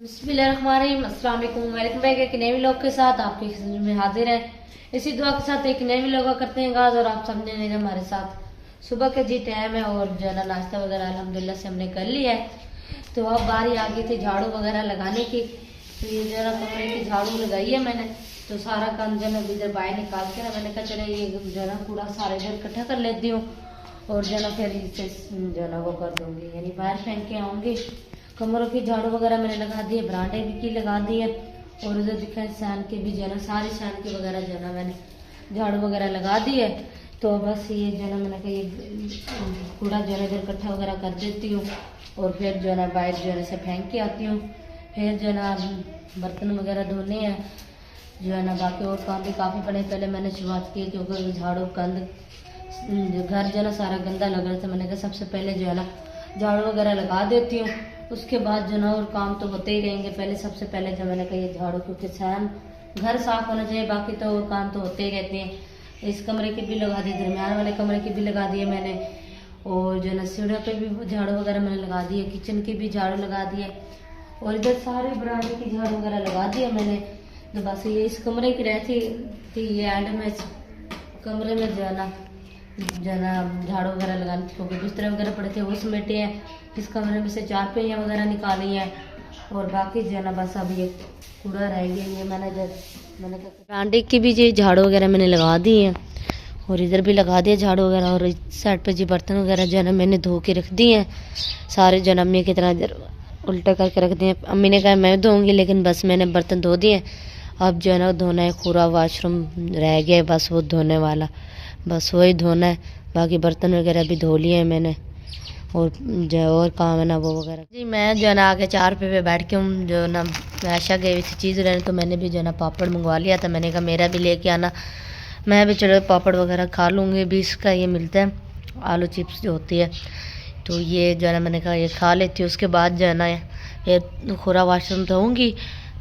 बिस्मिल्लाहिर्रहमानिर्रहीम, अस्सलाम वालेकुम। वेलकम बैक एक नए व्लॉग के साथ आपके खिदमत में हाजिर है। इसी दुआ के साथ एक नए व्लॉग करते हैं आगाज़। और आप सबने ने हमारे साथ सुबह के जी टाइम है और जो है ना नाश्ता वगैरह अल्हम्दुलिल्लाह से हमने कर लिया है। तो अब बारी आ गई थी झाड़ू वगैरह लगाने की। तो ये जो है ना कमरे की झाड़ू लगाई है मैंने। तो सारा काम जो है ना इधर बाहर निकाल के ना मैंने कहा चले ये जो है ना कूड़ा सारे इधर इकट्ठा कर लेती हूँ और जो है ना फिर इसे जो है ना वो कर दूँगी, यानी बाहर फेंक के आऊँगी। कमरों की झाड़ू वगैरह मैंने लगा दी है, बरांडे भी की लगा दी है और उधर दिखा सैन के भी जो है ना सारी सैन की वगैरह जो है ना मैंने झाड़ू वगैरह लगा दी है। तो बस ये जो है ना मैंने कहा ये कूड़ा जो है ना इधर इकट्ठा वगैरह कर देती हूँ और फिर जो है ना बाहर जो है ना से फेंक के आती हूँ। फिर जो है ना बर्तन वगैरह धोने हैं, जो है ना बाकी और काम भी काफ़ी पड़े। पहले मैंने शुरुआत की क्योंकि झाड़ू गंद घर जो है ना सारा गंदा लग रहा था। मैंने कहा सबसे पहले जो है ना झाड़ू वगैरह लगा देती हूँ, उसके बाद जो ना और काम तो होते ही रहेंगे। पहले सबसे पहले जो मैंने कहा ये झाड़ू, क्योंकि सैन घर साफ होना चाहिए, बाकी तो और काम तो होते ही रहते हैं। इस कमरे की भी लगा दी, दरमियान वाले कमरे की भी लगा दी है मैंने और जो है ना सीढ़ियों पे भी झाड़ू वगैरह मैंने लगा दी है, किचन की भी झाड़ू लगा दी है और इधर सारे बरामदे की झाड़ू वगैरह लगा दी है मैंने। तो बस ये इस कमरे की रहती थी, ये एंड में कमरे में जो है ना झाड़ू वगैरह लगानी, क्योंकि बिस्तर वगैरह पड़े थे वो समेटे हैं। इस कमरे में से चारपाइयाँ वगैरह निकाली हैं और बाकी जो है ना बस अब ये कूड़ा रह गया। ये मैंने बरांडे की भी जी झाड़ू वगैरह मैंने लगा दी है और इधर भी लगा दिया झाड़ू वगैरह। और इस साइड पे जी बर्तन वगैरह जो है ना मैंने धो के रख दिए हैं सारे, जो है अम्मी की तरह इधर उल्टा करके रख दिए। अम्मी ने कहा मैं धोऊंगी, लेकिन बस मैंने बर्तन धो दिए। अब जो है ना धोना है, पूरा वाशरूम रह गया है बस वो धोने वाला, बस वही धोना है। बाकी बर्तन वगैरह भी धो लिए हैं मैंने और जो और काम है ना वो वगैरह। जी मैं जो है ना आगे 4 पे बैठ के हूँ, जो ना आशा गई थी चीज़ लेने, तो मैंने भी जो है ना पापड़ मंगवा लिया था। मैंने कहा मेरा भी लेके आना, मैं भी चलो पापड़ वगैरह खा लूँगी। 20 का ये मिलता है आलू चिप्स जो होती है, तो ये जो है ना मैंने कहा ये खा लेती हूँ। उसके बाद जो है ना ये पूरा वाशरूम धोऊँगी।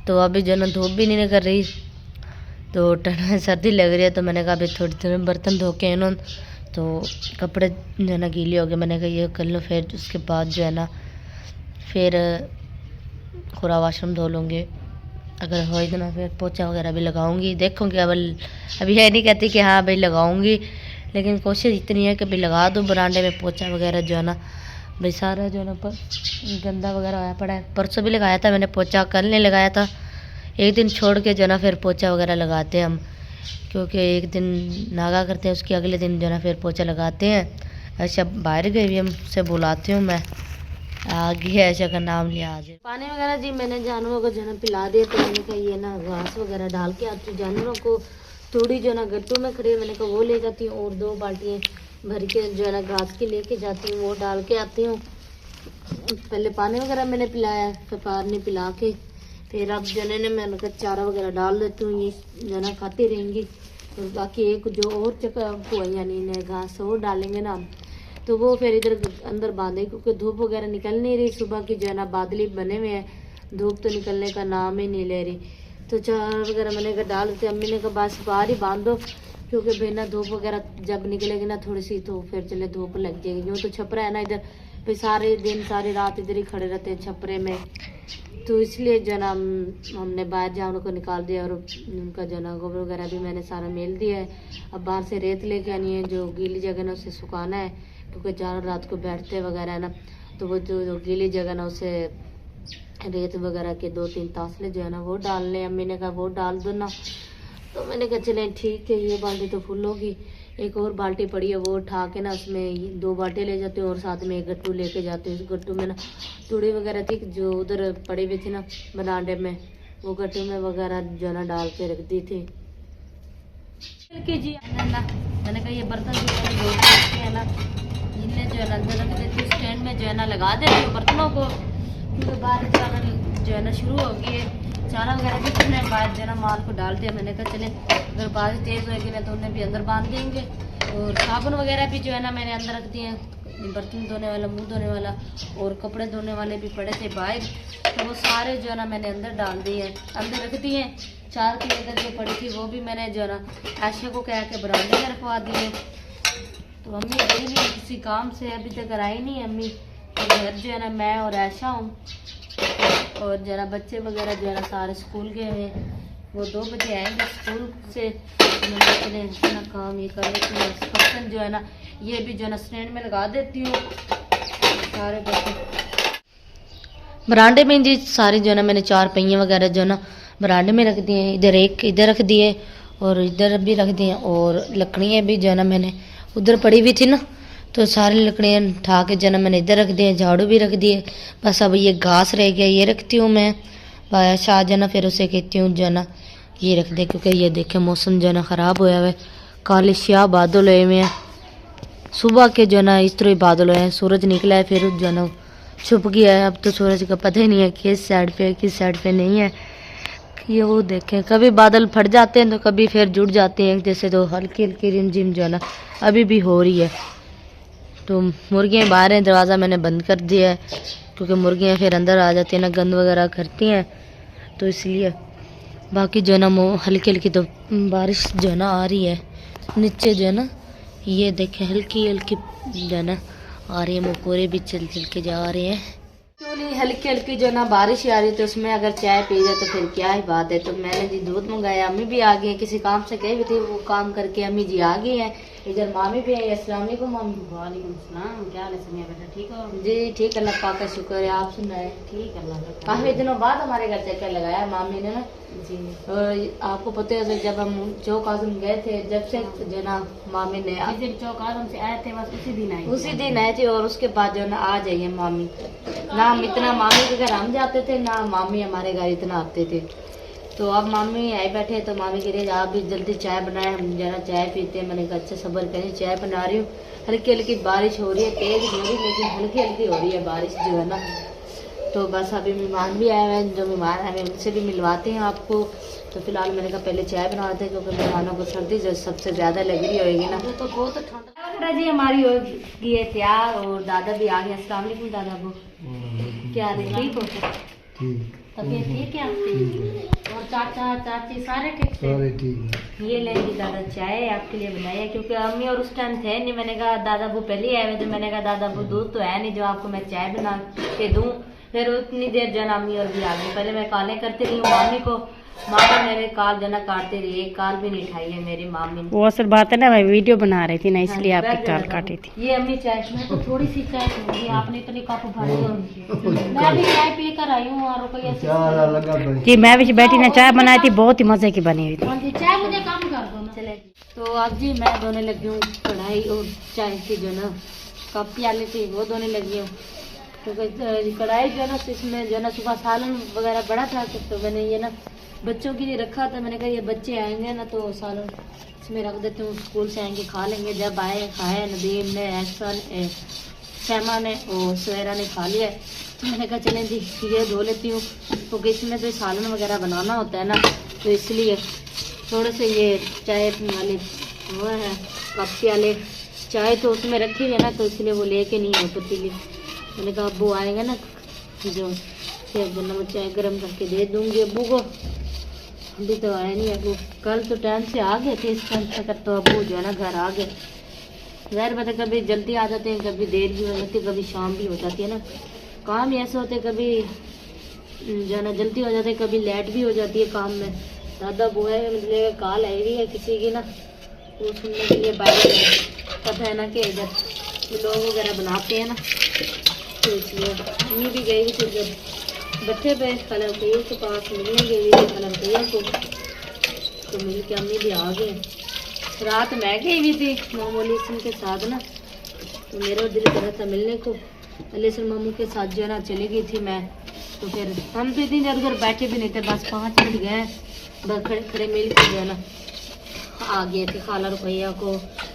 तो अभी जो है ना धूप भी नहीं कर रही, तो ठंड सर्दी लग रही है, तो मैंने कहा अभी थोड़ी थोड़ी बर्तन धो के इन्होंने तो कपड़े जो है ना गीले हो गए। मैंने कहा ये कर लो, फिर उसके बाद जो है ना फिर पूरा वाशरूम धो लूँगी। अगर हो इतना फिर पोछा वगैरह भी लगाऊंगी, देखूँगी। अब अभी है नहीं कहती कि हाँ भाई लगाऊंगी, लेकिन कोशिश इतनी है कि भाई लगा दूँ बरांडे में पोछा वगैरह जो है ना। भाई सारा जो है ना गंदा वगैरह आया पड़ा है। परसों भी लगाया था मैंने पोछा, कल नहीं लगाया था। एक दिन छोड़ के जो है ना फिर पोछा वगैरह लगाते हैं हम, क्योंकि एक दिन नागा करते हैं उसके अगले दिन जो है ना फिर पोछा लगाते हैं। ऐसा बाहर गई हुई हमसे बुलाती हूँ मैं, आगे ऐसा का नाम लिया आज। पानी वगैरह जी मैंने जानवरों को जो है ना पिला दिया। तो मैंने कहा ये ना घास वगैरह डाल के आती हूँ जानवरों को, थोड़ी जो है ना गट्टू में खड़ी, मैंने कहा वो ले जाती हूँ और 2 बाल्टियाँ भर के जो है ना घास की लेके जाती हूँ, वो डाल के आती हूँ। पहले पानी वगैरह मैंने पिलाया, फिर पानी पिला के फिर अब जने ने मैंने कहा चारा वगैरह डाल देती हूँ, ये जना खाती रहेंगी। तो बाकी एक जो और चक्कर यानी इन्हें घास और डालेंगे ना, तो वो फिर इधर अंदर बांधे, क्योंकि धूप वगैरह निकल नहीं रही। सुबह की जो है ना बादली बने हुए हैं, धूप तो निकलने का नाम ही नहीं ले रही। तो चारा वगैरह मैंने कहा डाल देते। अम्मी ने कहा बस बाहर ही बांध दो, क्योंकि भाई ना धूप वगैरह जब निकलेगी ना थोड़ी सी, तो फिर चले धूप लग जाएगी। यूँ तो छपरा है ना इधर, फिर सारे दिन सारी रात इधर ही खड़े रहते हैं छपरे में, तो इसलिए जो ना हमने बाहर जानवरों को निकाल दिया। और उनका जो ना गोबर वगैरह भी मैंने सारा मेल दिया है। अब बाहर से रेत लेके आनी है, जो गीली जगह ना उसे सुखाना है, क्योंकि जानवर रात को बैठते वगैरह है ना, तो वो जो गीली जगह ना उसे रेत वगैरह के 2-3 तासले जो है ना वो डालने। अम्मी ने कहा वो डाल दो ना, तो मैंने कहा चलें ठीक है। ये बाल्टी तो फुल होगी, एक और बाल्टी पड़ी है, वो उठा के ना उसमें 2 बाल्टी ले जाती हूँ और साथ में एक गट्टू लेके जाती हूँ। उस गट्टू में ना तूड़ी वगैरह थी जो उधर पड़ी हुई थी ना बरांडे में, वो गट्टू में वगैरह जो है ना डाल के रख दी थी। जी मैंने कहा ये बर्तन जो है ना इन्हें जो है ना अंदर रख देती हूँ, स्टैंड में जो है ना लगा देती हूँ बर्तनों को, क्योंकि बारिश जो है ना शुरू हो गई है। चारा वगैरह भी तुमने बाहर जो है ना माल को डाल दिया। मैंने कहा चले अगर बारिश तेज़ होगी ना तो उन्हें भी अंदर बांध देंगे। और साबुन वगैरह भी जो है ना मैंने अंदर रख दिए हैं, बर्तन धोने वाला, मुंह धोने वाला और कपड़े धोने वाले भी पड़े थे बाहर, तो वो सारे जो है ना मैंने अंदर डाल दिए हैं, अंदर रख दिए। 4 की अंदर जो पड़ी थी वो भी मैंने जो है ना आशा को कह के बरामदे में रखवा दिए। तो अम्मी गई नहीं किसी काम से, अभी तक आई नहीं अम्मी, तो घर जो है ना मैं और आशा हूँ और जरा बच्चे वगैरह जो है ना सारे स्कूल गए हुए हैं, वो 2 बजे आएंगे स्कूल से। मैंने अपना काम ये कर लेती हूँ, बर्तन जो है ना ये भी जो है ना स्टैंड में लगा देती हूँ। सारे बर्तन बरांडे में जी सारे जो है ना मैंने 4 पहिए वगैरह जो है ना बरांडे में रख दिए हैं। इधर एक इधर रख दिए और इधर भी रख दिए, और लकड़ियाँ भी जो है ना मैंने उधर पड़ी हुई थी ना, तो सारी लकड़ियाँ उठा के जो है ना मैंने इधर रख दिए, झाड़ू भी रख दिए। बस अब ये घास रह गया, ये रखती हूँ मैं शाह जो है ना, फिर उसे कहती हूँ जो है ना ये रख दे, क्योंकि ये देखे मौसम जो है ना ख़राब होया हुआ है, काले स्याह बादल हुए हुए हैं। सुबह के जो है ना इस तरह ही बादल हुए हैं, सूरज निकला है फिर जो है ना छुप गया है। अब तो सूरज का पता ही नहीं है किस साइड पे है किस साइड पे नहीं है। ये वो देखें, कभी बादल फट जाते हैं तो कभी फिर जुड़ जाते हैं, जैसे तो हल्की हल्की रिमझिम जो है ना अभी भी हो रही है। तो मुर्गियाँ बाहर हैं, दरवाज़ा मैंने बंद कर दिया है, क्योंकि मुर्गियाँ फिर अंदर आ जाती हैं ना, गंद वगैरह करती हैं, तो इसलिए। बाकी जो है ना हल्की हल्की तो बारिश जो है ना आ रही है नीचे जो है ना, ये देखें हल्की हल्की जो है ना आ रही है, मकोरे भी चल चल के जा रहे हैं। क्यों नहीं, हल्की हल्की जो है ना बारिश आ रही है, तो उसमें अगर चाय पी जाए तो फिर क्या ही बात है। तो मैंने जी दूध मंगाया, अम्मी भी आ गई हैं, किसी काम से गए हुए थे, वो काम करके अम्मी जी आ गई हैं। इधर मामी भी है। अस्सलाम वालेकुम मामी। वालेकुम सलाम, क्या हाल है सनिया बेटा, ठीक हो? जी ठीक, अल्लाह पाक का शुक्र है, आप सुनाए? ठीक, अल्लाह का। काफी दिनों बाद हमारे घर चक्कर लगाया मामी ने ना। जी। और आपको पता है जब हम चौक आजम गए थे, जब से जो ना मामी ने जिस दिन चौक आजम से आए थे बस उसी दिन आई। उसी दिन आए थे, और उसके बाद जो ना आ जाइए मामी। ना हम इतना मामी के घर हम जाते थे, ना मामी हमारे घर इतना आते थे। तो अब मामी आए बैठे, तो मामी कह रही आप भी जल्दी चाय बनाए, हम जरा चाय पीते हैं। मैंने कहा अच्छा सब्र करें, चाय बना रही हूँ। हल्की हल्की बारिश हो रही है, तेज नहीं हो रही लेकिन हल्की हल्की हो रही है बारिश जो है ना। तो बस अभी मेहमान भी आए हुए हैं, जो मेहमान आए हैं उनसे भी मिलवाते हैं आपको। तो फिलहाल मैंने कहा पहले चाय बनाते हैं, क्योंकि मेहमानों को सर्दी जो सबसे ज़्यादा लग रही होगी ना। तो बहुत ठंडा जी हमारी हो गई है तैयार, और दादा भी आ गए। अस्सलाम वालेकुम दादा को, क्या हाल है, ठीक हो? तबीयत ठीक है आपकी? और चाचा चाची सारे ठीक थे? ये लेंगी दादा चाय आपके लिए बनाई है, क्योंकि अम्मी और उस टाइम थे नहीं। मैंने कहा दादा वो पहले ही आए हुए थे, मैंने कहा दादा वो दूध तो है नहीं जो आपको मैं चाय बना के दूँ। फिर उतनी देर जना अम्मी और भी आ गई। पहले मैं कॉलें करती रही हूँ मामी को, मामी मेरे काल जना काटते रही, एक काल भी नहीं उठाई है मेरी मामी ने। वो असल बात है ना, मैं वीडियो बना रही थी ना, इसलिए आपकी काल काटी थी। ये अम्मी चाय, मैं तो थोड़ी सी चाय पीऊंगी, आपने इतनी कप भरी है। मैं भी चाय पी कर आई हूँ, और कोई जी मैं भी बैठी ना चाय बनाई थी, बहुत ही मजे की बनी हुई थी। चाय मुझे कम कर दो ना। चले तो अब जी मैं धोने लगी हूँ कढ़ाई, और चाय की जो ना कप प्याले थी वो धोने लगी हूँ। तो कढ़ाई जो है ना इसमें जो है ना सुबह सालन वगैरह बड़ा था, तो मैंने ये ना बच्चों के लिए रखा था। मैंने कहा ये बच्चे आएंगे ना तो सालन इसमें रख देती हूँ, स्कूल से आएंगे खा लेंगे। जब आए खाए, नदीम ने, एहसान, शैमा ने और सुहरा ने खा लिया। तो मैंने कहा चलें जी ये धो लेती हूँ, क्योंकि इसमें तो सालन वगैरह बनाना होता है ना, तो इसलिए थोड़े से ये चाय वाले वो है कप प्याले चाय तो उसमें रखी हुई है ना, तो इसलिए वो लेके नहीं है पतीली। मैंने कहा अब्बू आएंगे ना जो, फिर जो मैं चाय गर्म करके दे दूँगी अब्बू को। अभी तो आया नहीं अब्बू, कल तो टाइम से आ गए थे इस टाइम तक, तो अब्बू जो है ना घर आ गए। ज़ाहिर बात है कभी जल्दी आ जाते हैं, कभी देर भी हो जाती है, कभी शाम भी हो जाती है ना। काम ही ऐसे होते, कभी जो है ना जल्दी हो जाते है, कभी लेट भी हो जाती है काम में। दादा बुआ मतलब कॉल आई हुई है किसी की ना, वो सुनने के लिए बाहर पता है ना कि जब लोग वगैरह बनाते हैं ना, तो इसलिए अम्मी भी गई थी जब बच्चे पे कलर भैया के पास मिलने गई थी कलर भैया को, तो मिल के अम्मी भी आ गए। रात मैं गई हुई थी मामूली सिंह के साथ ना, तो मेरा दिल कर रहा था मिलने को। अलीसन मामू के साथ जो है ना चली गई थी मैं, तो फिर हम तो इतनी देर उधर बैठे भी नहीं थे, बस 5 मिनट गए, बस खड़े खड़े मिल के जो है ना आ गए थे खाला रुपया को।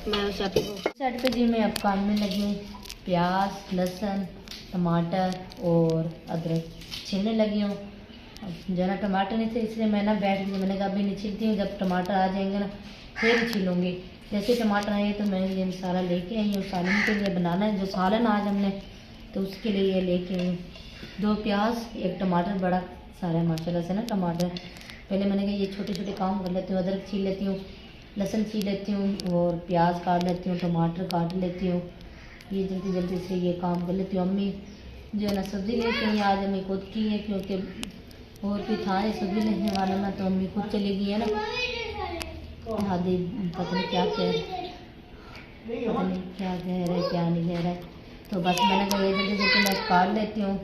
मैं शॉपिंग साइड पे जी मैं अब काम में लगी हूँ, प्याज लहसुन टमाटर और अदरक छीलने लगी हूँ। अब जो ना टमाटर नहीं थे इसलिए मैं ना बैठ गई, मैंने कहा अभी नहीं छीलती हूँ, जब टमाटर आ जाएंगे ना फिर छीलूँगी। जैसे टमाटर आए तो मैं ये मसाला लेके आई हूँ, सालन के लिए बनाना है जो सालन आज हमने, तो उसके लिए ये लेके आई हूँ। 2 प्याज 1 टमाटर, बड़ा सारा माशाल्लाह से ना टमाटर। पहले मैंने कहा ये छोटे छोटे काम कर लेती हूँ, अदरक छील लेती हूँ, लहसुन छील लेती हूँ और प्याज काट लेती हूँ, टमाटर काट लेती हूँ। ये जल्दी जल्दी से ये काम कर लेती हूँ। अम्मी जो है ना सब्ज़ी लेके आई आज, अम्मी खुद की है क्योंकि और भी था ये सभी लेने वाला ना, तो अम्मी खुद चली गई है ना। आदि पता नहीं क्या कह रहे, पता नहीं क्या कह रहे क्या नहीं कह रहे। तो बस मैंने कहा ये जल्दी से मैं काट लेती हूँ।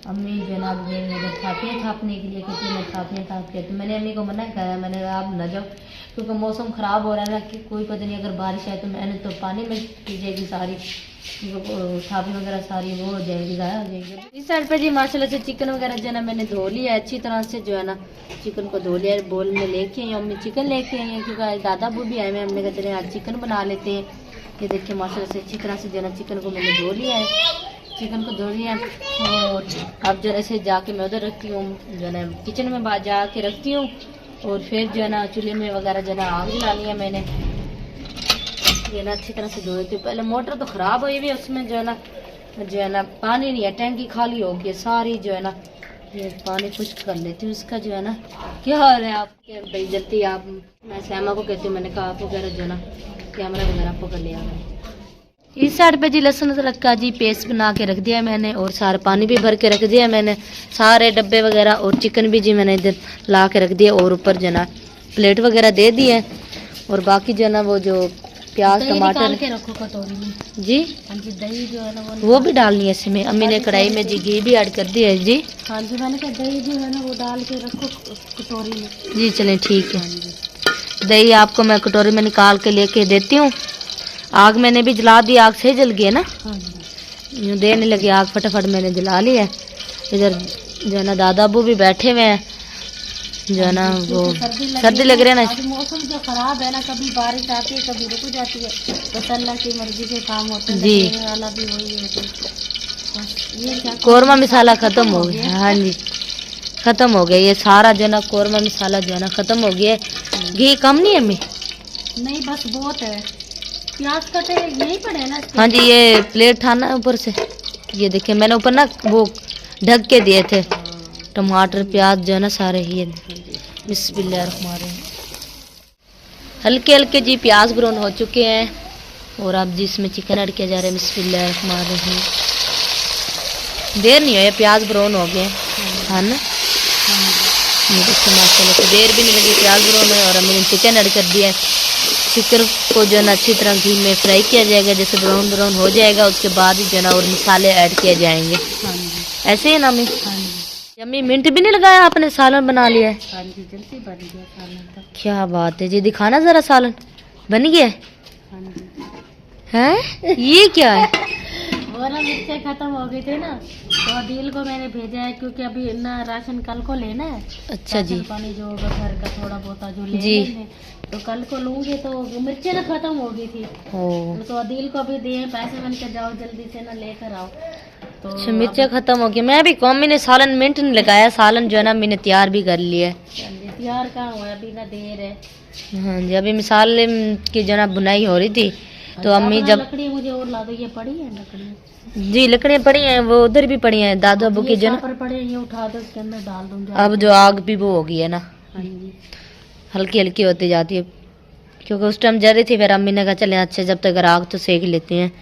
अम्मी जनाब गई उधर थापियाँ थापने के लिए, क्योंकि मैं थापियाँ थाप के, तो मैंने अम्मी को मना करा, मैंने कहा आप न जाओ क्योंकि मौसम ख़राब हो रहा है ना, कि कोई पता नहीं अगर बारिश आए तो मैंने तो पानी में पी जाएगी सारी थापी वगैरह, सारी वो हो जाएगी, ज़ाया हो जाएगी। इस साइड पे जी माशाल्लाह से चिकन वगैरह जो है ना मैंने धो लिया है अच्छी तरह से, जो है ना चिकन को धो लिया है, बोल में लेके आई हूँ। अम्मी चिकन लेके आई हैं क्योंकि दादा वो भी आए हुए, हमने कहते हैं आज चिकन बना लेते हैं। ये देखिए माशाल्लाह से अच्छी तरह से जो है ना चिकन को मैंने धो लिया है, चिकन को धो लिया। और अब जो ऐसे जाके मैं उधर रखती हूँ, जो है ना किचन में जा के रखती हूँ। और फिर जो है ना चूल्हे में वगैरह जो है ना आग जला लिया मैंने, ये ना अच्छी तरह से धो देती हूँ। पहले मोटर तो ख़राब हुई हुई है, उसमें जो है ना पानी नहीं है, टैंकी खाली हो गई सारी, जो है ना ये पानी खुश्क कर लेती हूँ इसका। जो है ना क्या हाल है आपके भाई, जल्दी आप, मैं सैमा को कहती हूँ, मैंने कहा आप वगैरह जो है ना कैमरा वगैरह पकड़ लिया मैंने। इस साइड पे जी लहसुन अदरक का जी पेस्ट बना के रख दिया है मैंने, और सारा पानी भी भर के रख दिया है मैंने, सारे डब्बे वगैरह, और चिकन भी जी मैंने इधर ला के रख दिया, और ऊपर जो है ना प्लेट वगैरह दे दी है। और बाकी जो है ना वो जो प्याज टमाटर के रखो कटोरी में जी, हाँ जी दही जो है ना वो भी डालनी है इसमें। अम्मी ने कढ़ाई में जी घी भी ऐड कर दिया है जी, हाँ जी मैंने कहा दही जो है ना वो डाल के रखो कटोरी में जी। चलें ठीक है, दही आपको मैं कटोरी में निकाल के लेके देती हूँ। आग मैंने भी जला दी, आग से जल गई है ना, यूँ देने लगी आग, फटाफट मैंने जला ली है। इधर जो है ना दादा अबू भी बैठे हुए हैं, जो है ना वो सर्दी लग रही है ना, मौसम जो खराब है ना, कभी बारिश आती है कभी रुक जाती है, बस अल्लाह की मर्जी के काम होते हैं जी। वाला भी वही है, ये कौरमा मसाला ख़त्म हो गया, हाँ जी ख़त्म हो गया ये सारा, जो है ना कौरमा मसाला जो है ना ख़त्म हो गया है। घी कम नहीं है अम्मी? नहीं बस बहुत है, प्याज कटे यही पड़े ना। हाँ जी ये प्लेट था ना ऊपर से, ये देखिए मैंने ऊपर ना वो ढक के दिए थे, टमाटर प्याज जो है ना सारे ये। बिस्मिल्लाहिर्रहमानिर्रहीम, हल्के हल्के जी प्याज ब्राउन हो चुके हैं, और अब जी इसमें चिकन ऐड किया जा रहा है। बिस्मिल्लाहिर्रहमानिर्रहीम, देर नहीं है, प्याज ब्राउन हो गए है ना, ये देखिए माशाल्लाह से देर भी नहीं लगी, प्याज ब्राउन है। और हमने चिकन ऐड कर दिया है, चिकन को जो है ना अच्छी तरह घी में फ्राई किया जाएगा, जैसे ब्राउन ब्राउन हो जाएगा उसके बाद ही जो है ना और मसाले ऐड किए जाएंगे। हाँ जी ऐसे ही ना अम्मी? हाँ जी। अम्मी मिनट भी नहीं लगाया आपने, सालन बना लिया है? हाँ जी जल्दी बन गया सालन तो। क्या बात है जी, दिखाना ज़रा सालन बन गया है? हाँ जी। हैं ये क्या है? वो ना मिर्चें खत्म हो गई थी ना, तो अदील को मैंने भेजा है क्योंकि अभी ना राशन कल को लेना है। अच्छा जी, पानी जो होगा घर का थोड़ा बहुत जो लेंगे तो कल को लूंगी, तो मिर्चें ना खत्म हो गई थी, तो अदील को अभी दिए पैसे, मैंने कहा जाओ जल्दी से ना लेकर आओ। तो अच्छा मिर्चें खत्म हो गई, मैं भी कौन, मैंने सालन मिनट नहीं लगाया, सालन जो है ना मैंने तैयार भी कर लिया है। तैयार कहाँ हुआ है, अभी ना देर है। हाँ जी अभी मसाले की जो ना बुनाई हो रही थी, तो अम्मी जब लकड़ी मुझे और ला दो, ये पड़ी है लकड़ी जी, लकड़ियाँ पड़ी हैं, वो उधर भी पड़ी हैं दादू अबू की जो ना पड़े, ये उठा दो इसके अंदर डाल दूंगी। अब जो आग भी वो हो गई है ना, हल्की हल्की होती जाती है, क्योंकि उस टाइम जल रही थी, फिर अम्मी ने कहा चले अच्छा जब तक आग तो सेक लेते हैं।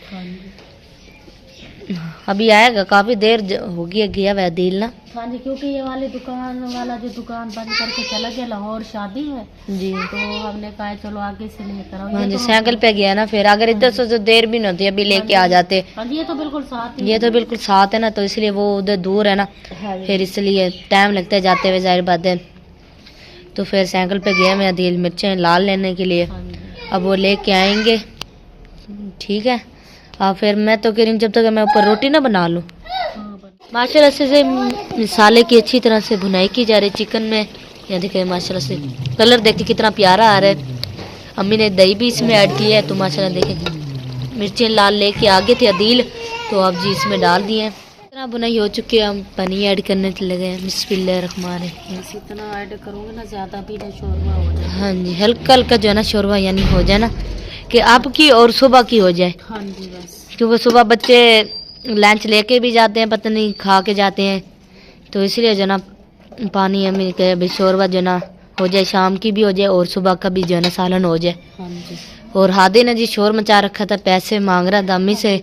अभी आएगा, काफी देर हो गई है गया वह दिल ना। हाँ जी क्योंकि ये वाली दुकान वाला जो दुकान बंद करके चला गया, लाहौर शादी है जी, तो हमने कहा चलो आगे से लेकर आओ। हाँ जी साइकिल पे गया ना, फिर अगर इधर से तो देर भी नहीं होती, अभी लेके आ जाते। हाँ जी ये तो बिल्कुल साथ, ये तो बिल्कुल साथ है ना, तो इसलिए वो उधर दूर है ना, फिर इसलिए टाइम लगता है जाते हुए, जाहिर बात है। तो फिर साइकिल पे गया मैं दिल मिर्चें लाल लेने के लिए, अब वो लेके आएंगे ठीक है। और फिर मैं तो कह रही हूँ जब तक मैं ऊपर रोटी ना बना लूँ। माशाल्लाह से मसाले की अच्छी तरह से भुनाई की जा रही चिकन में, यहाँ देखिए माशाल्लाह से कलर देखिए कितना प्यारा आ रहा है। अम्मी ने दही भी इसमें ऐड की है, तो माशाल्लाह देखें मिर्चें लाल लेके आगे थे अदील, तो अब जी इसमें डाल दिए हैं। इतना बुनाई हो चुकी है, हम पानी ऐड करने लगे हैं। बिस्मिल्लाहिर्रहमानिर्रहीम, इतना ऐड करूँगी ना ज़्यादा भी ना शोरबा हो जाए। हाँ जी हल्का हल्का जो है ना शोरबा यानी हो जाए ना, कि आपकी और सुबह की हो जाए। हाँ जी बस, क्योंकि सुबह बच्चे लंच लेके भी जाते हैं, पता नहीं खा के जाते हैं, तो इसलिए जो ना पानी हमें कहे भाई शोरबा जो ना हो जाए, शाम की भी हो जाए और सुबह का भी जो है ना सालन हो जाए। हाँ जी और हादी ने जी शोर मचा रखा था, पैसे मांग रहा था अम्मी से।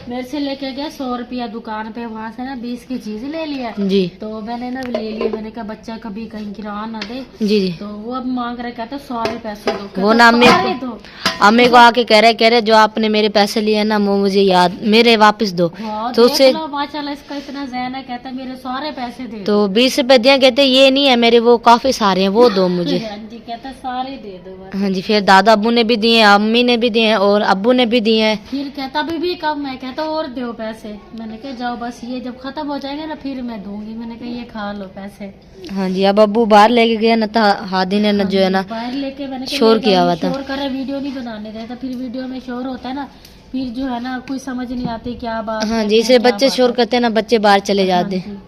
मेरे से लेके गया 100 रुपया दुकान पे, वहाँ से ना 20 की चीज ले लिया जी तो मैंने ना ले लिया। मैंने कहा बच्चा कभी कहीं गिरा ना दे, जी जी। तो वो अब मांग रहा, कहता सारे पैसे दो। वो ना अम्मी को आके कह रहे जो आपने मेरे पैसे लिए ना वो मुझे याद मेरे वापस दो। तो उससे माशाल्लाह इसका इतना ज़हन है, कहता मेरे सारे पैसे दे। तो 20 रुपए दिए, कहते ये नहीं है मेरे, वो काफी सारे हैं, वो दो मुझे। हाँ जी, कहता सारे दे दो बस। हाँ जी, फिर दादा अब्बू ने भी दिए, अम्मी ने भी दिए और अब्बू ने भी दिए हैं। फिर कहता अभी भी कम है, कहता और दो पैसे। मैंने कहा जाओ बस ये जब खत्म हो जाएगा ना फिर मैं दूंगी। मैंने कहा ये खा लो पैसे। हाँ जी, अब अब्बू बाहर लेके गया ना, था हादी ने ना जो है ना बाहर लेके मैंने कहा शोर किया हुआ था। शोर कर रहा, वीडियो नहीं बनाने देता। फिर वीडियो में शोर होता है ना, फिर जो है ना कोई समझ नहीं आती क्या बात। हाँ जी, इसे बच्चे शोर करते हैं ना, बच्चे बाहर चले जाते हैं।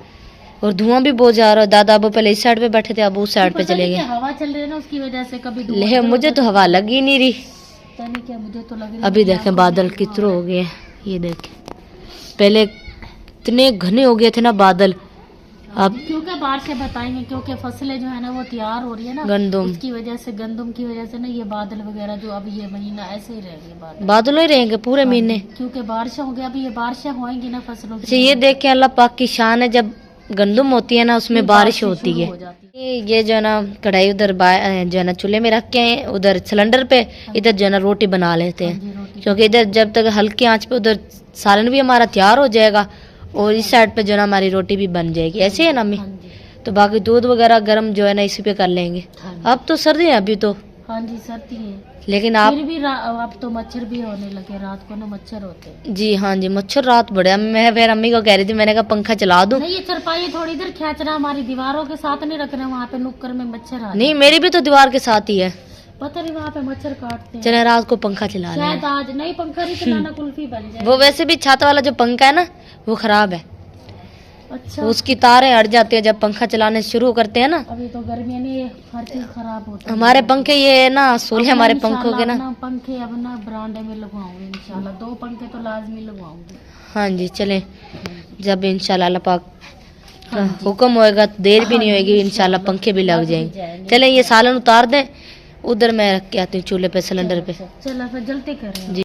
और धुआं भी बहुत जा रहा है। दादा अब्बू पहले इस साइड पे बैठे थे, अब उस साइड पे चले गए। हवा चल रही है ना उसकी वजह से कभी ले मुझे तो हवा लगी नहीं रही। पता नहीं क्या, मुझे तो लग रही है। अभी देखें बादल कितने हो गए, ये देखें पहले इतने घने हो गए थे ना बादल, अब क्योंकि बारिशें बताएंगे, क्योंकि फसलें जो है ना वो तैयार हो रही है ना गंदम उसकी वजह से, गंदम की वजह से ना ये बादल वगैरह जो अब ये महीना ऐसे ही रहेंगे बादल ही रहेंगे पूरे महीने। क्योंकि बारिशें हो गई, अभी ये बारिशें होंगी ना फसलों अच्छा ये देखें अल्लाह पाक की शान है, जब गंदम होती है ना उसमें बारिश होती है। ये जो है ना कढ़ाई उधर जो है ना चूल्हे में रख के उधर सिलेंडर पे, इधर जो है ना रोटी बना लेते हैं, क्योंकि इधर जब तक हल्की आंच पे उधर सालन भी हमारा तैयार हो जाएगा और इस साइड पे जो है ना हमारी रोटी भी बन जाएगी। ऐसे है ना अम्मी? तो बाकी दूध वगैरह गर्म जो है ना इसी पे कर लेंगे। अब तो सर्दी है अभी तो। हाँ जी सर्दी है, लेकिन आप फिर भी अब तो मच्छर भी होने लगे, रात को ना मच्छर होते हैं। जी हाँ जी, मच्छर रात बड़े। मैं फिर अम्मी को कह रही थी, मैंने कहा पंखा चला दूं। नहीं ये चरपाई थोड़ी इधर खींचना, हमारी दीवारों के साथ नहीं रखना, वहाँ पे नुक्कर में मच्छर आ। नहीं मेरी भी तो दीवार के साथ ही है, पता नहीं वहाँ पे मच्छर काटते हैं। चले रात को पंखा चला लें। शायद आज नहीं पंखा नहीं चलाना, कुल्फी बन जाए। वो वैसे भी छत वाला जो पंखा है ना वो खराब है। अच्छा उसकी तारें अड़ जाती है जब पंखा चलाने शुरू करते हैं ना। अभी तो गर्मियाँ नहीं, हर चीज खराब होता है। हमारे पंखे ये है ना सोले हमारे पंखों के ना पंखे अब ना ब्रांडे में लगवाऊंगी इंशाल्लाह, 2 पंखे तो लाजमी लगवाऊंगी। हाँ जी चले, जब इंशाल्लाह अल्लाह पाक हुक्म होएगा तो देर भी नहीं होएगी, इंशाल्लाह पंखे भी लग जाएंगे। चले ये सालन उतार दें, उधर मैं रख के आती हूँ चूल्हे पे सिलेंडर पे। चलो फिर जल्दी करें।